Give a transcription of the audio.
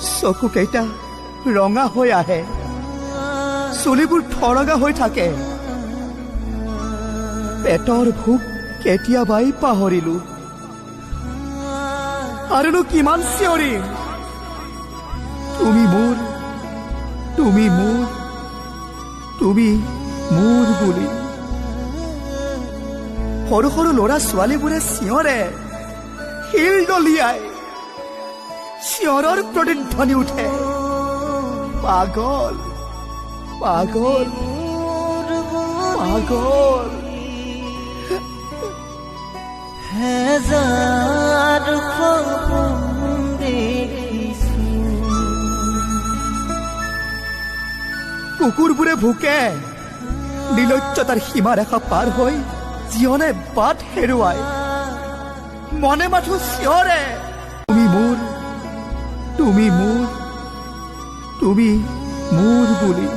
চকুকেইটা ৰঙা হৈ আহে, চুলিবোৰ ঠৰঙা হৈ থাকে। পেটৰ ভোক কেতিয়াবাই পাহৰিলো, আৰুনো কিমান চিঞৰিম। তুমি মোৰ, তুমি মোৰ, তুমি মোৰ বুলি। সৰু সৰু ল'ৰা ছোৱালীবোৰে চিঞৰে, শিল দলিয়াই, চিঞৰৰ প্ৰতিধ্বনি উঠে। পাগল পাগল পাগল। হেজাৰ সপোন দেখিছো, কুকুৰবোৰে ভোকে, নিলজ্জতাৰ সীমাৰেখা পাৰ হৈ জীৱনে বাট হেৰুৱাই, মনে মাথো চিঞৰে, তুমি মোৰ, তুমি মোৰ, তুমি মোৰ বুলি।